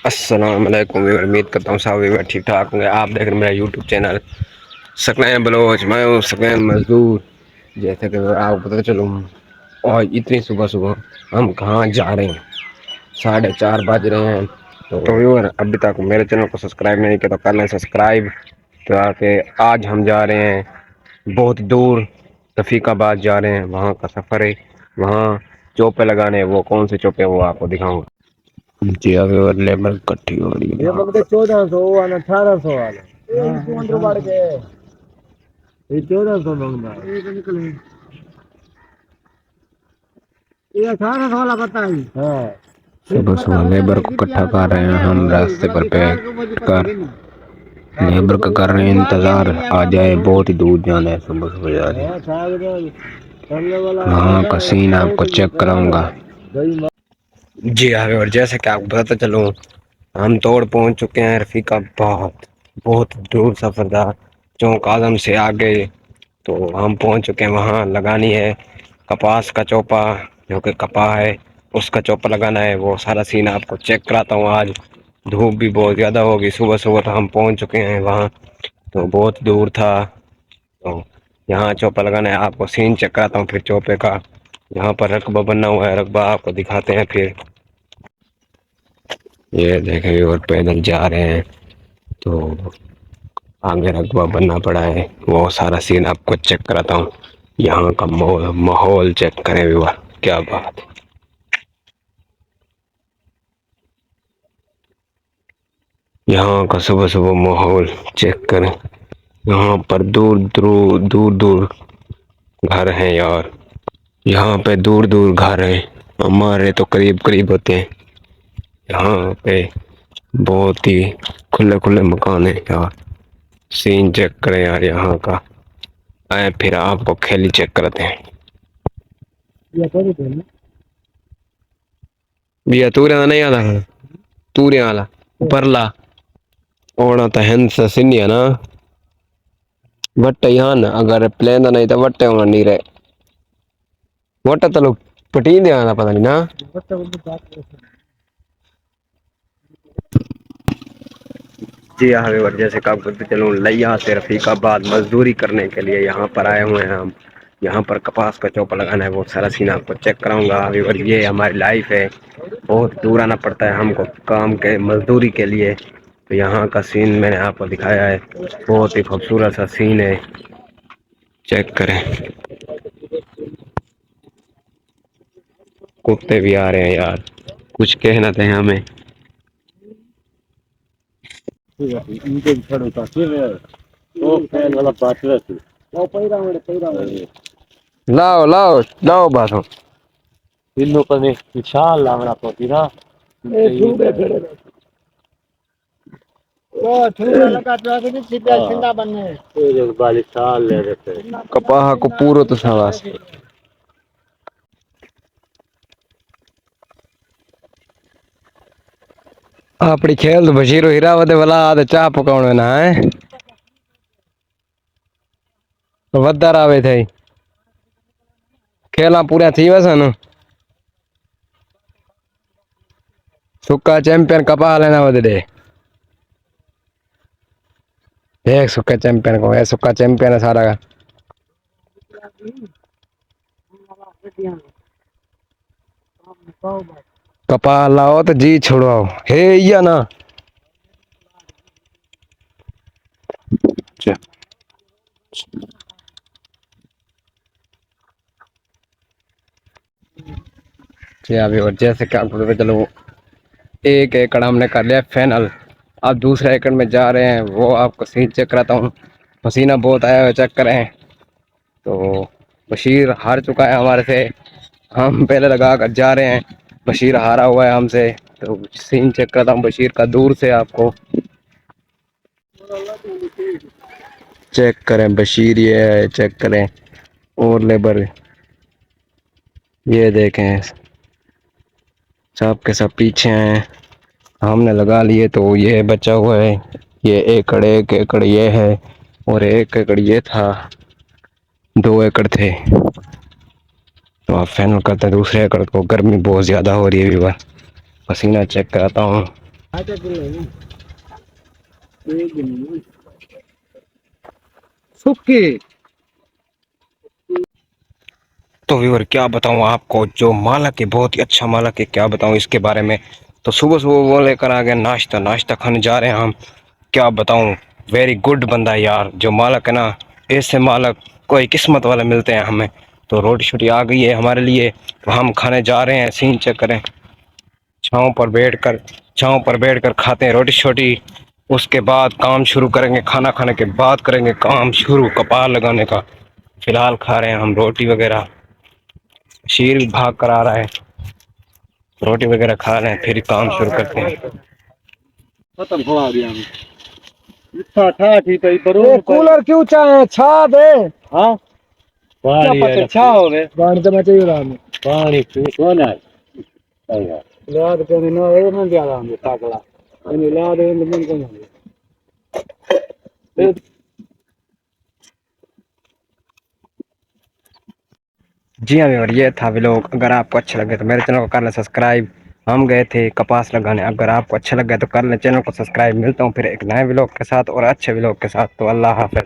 अस्सलाम वालेकुम। उम्मीद करता हूँ सब भी ठीक ठाक होंगे। आप देख रहे हैं मेरा यूट्यूब चैनल सकलैन बलोच। मैं हूँ सकलैन मजदूर। जैसे कि आपको पता चलूँ और इतनी सुबह सुबह हम कहाँ जा रहे हैं। 4:30 बज रहे हैं। तो व्यूअर अभी तक मेरे चैनल को सब्सक्राइब नहीं किया तो कर लें सब्सक्राइब। तो आके आज हम जा रहे हैं बहुत दूर, रफ़ीकाबाद जा रहे हैं। वहाँ का सफ़र है, वहाँ चौपे लगाने। वो कौन से चौपे वो आपको दिखाऊंगा। जी अभी और लेबर इकट्ठी हो रही है। ये बंदे 1400 वाला 1800 वाला ये कौन रो बढ़ गए। ये 1400 बंदा ये तो निकले। ये 1800 वाला पता है। हां सुबह सुबह लेबर को इकट्ठा कर रहे हैं हम रास्ते पर कर लेबर का कर रहे हैं इंतजार। आ जाए, बहुत ही दूर जाना है, सुबह सुबह जा रहे हैं। वहाँ का सीन आपको चेक कराऊंगा। जी हाँ, और जैसे कि आपको बताता चलूँ हम तोड़ पहुंच चुके हैं रफ़ीकाबाद। बहुत दूर सफ़र था, चौक आजम से आगे। तो हम पहुंच चुके हैं, वहाँ लगानी है कपास का चौपा, जो कि कपा है उसका चौपा लगाना है। वो सारा सीन आपको चेक कराता हूँ। आज धूप भी बहुत ज़्यादा होगी, सुबह सुबह तो हम पहुंच चुके हैं वहाँ, तो बहुत दूर था। तो यहाँ चौपा लगाना है, आपको सीन चेक कराता हूँ फिर चौपे का। यहाँ पर रकबा बना हुआ है, रकबा आपको दिखाते हैं फिर। ये देखें और पैदल जा रहे हैं, तो आगे रकबा बनना पड़ा है। वो सारा सीन आपको चेक कराता हूँ। यहाँ का माहौल चेक करें विवाह, क्या बात है। यहाँ का सुबह सुबह माहौल चेक करें। यहाँ पर दूर दूर दूर दूर घर हैं यार। यहाँ पे दूर दूर घर हैं, हमारे तो करीब करीब होते हैं। यहाँ पे बहुत ही खुले खुले मकान है यार। सीन चेक करें यार यहाँ का। आए फिर आपको खेली चेक करते हैं। भैया तूरे नहीं आता है, तूरे वाला परला ओना तो हैंस सिन्नी है ना। वट्टे यहाँ ना अगर प्लेन नहीं तो वट्टे होना नहीं रहे। वट्टा तो लोग पटीन दे आना पता नहीं ना। जी हाँ व्यूअर, जैसे कि आपको चलूँ लिया से रफ़ीकाबाद मजदूरी करने के लिए यहाँ पर आए हुए हैं हम। यहाँ पर कपास का चौपा लगाना है, वो सारा सीन आपको चेक कराऊंगा व्यूअर। ये हमारी लाइफ है, बहुत दूर आना पड़ता है हमको काम के मजदूरी के लिए। तो यहाँ का सीन मैंने आपको दिखाया है, बहुत ही खूबसूरत सा सीन है, चेक करें। कुत्ते भी आ रहे हैं यार, कुछ कहना थे हमें। लाओ लाओ लाओ बासो इन्नो पने विशाल लावड़ा पोती ना ओ ठुरा लगा तो आगे सीधा सिंदा बनने ये बाली साल ले रहे कपाह को पूरो तो सावास। अपनी खेल तो बशीरो हिरावत वाला आद चाह पकाने ना है वदार आवे थे खेला पूरा थी वसन सुक्का चैंपियन कपा लेना वदे एक सुक्का चैंपियन को है, सुक्का चैंपियन है सारा का। कपा लाओ तो जी छोड़वाओ हे या ना। अभी और जैसे कि आपको चलो एक एकड़ हमने कर लिया फाइनल। अब दूसरे एकड़ में जा रहे हैं, वो आपको सीन चेक कराता हूँ। पसीना बहुत आया हुआ, चेक करें। तो बशीर हार चुका है हमारे से, हम पहले लगा कर जा रहे हैं। बशीर हारा हुआ है हमसे, तो सीन चेक करता हूँ बशीर का दूर से आपको चेक करें। बशीर ये है, चेक करें। और लेबर ये देखें, सब के सब पीछे हैं। हमने लगा लिए तो ये बचा हुआ है। ये एक एकड़ ये है और एक एकड़ ये था, 2 एकड़ थे। तो आप फाइनल करते हैं दूसरे एकड़ को। गर्मी बहुत ज़्यादा हो रही है व्यूअर, पसीना चेक कराता हूँ। सुखी। तो व्यूअर क्या बताऊं आपको, जो मालक है बहुत ही अच्छा मालक है, क्या बताऊं इसके बारे में। तो सुबह सुबह वो लेकर आ गया नाश्ता, नाश्ता खाने जा रहे हैं हम। क्या बताऊं, वेरी गुड बंदा है यार जो मालक है ना। ऐसे मालक कोई किस्मत वाले मिलते हैं हमें। तो रोटी शोटी आ गई है हमारे लिए, तो हम खाने जा रहे हैं। सीन चेक करें, छाँव पर बैठकर खाते हैं रोटी छोटी। उसके बाद काम शुरू करेंगे, खाना खाने के बाद करेंगे काम शुरू कपार लगाने का। फिलहाल खा रहे हैं हम रोटी वगैरह। शीर भी भाग कर आ रहा है, रोटी वगैरह खा रहे हैं फिर काम शुरू करते हैं। खत्म हो गया इतना था ठीक है पर कूलर क्यों चाहे छा दे। हाँ पानी है छा हो गए पानी तो मैं चाहिए रहा हूँ। पानी कौन है याद करने ना ये ना दिया रहा हूँ पागला इन याद है मन को नहीं। जी हाँ व्यूअर, ये था व्लॉग। अगर आपको अच्छा लगे तो मेरे चैनल को कर लें सब्सक्राइब। हम गए थे कपास लगाने, अगर आपको अच्छा लगा तो कर लें चैनल को सब्सक्राइब। मिलता हूँ फिर एक नए व्लॉग के साथ और अच्छे व्लॉग के साथ। तो अल्लाह हाफ़िज़।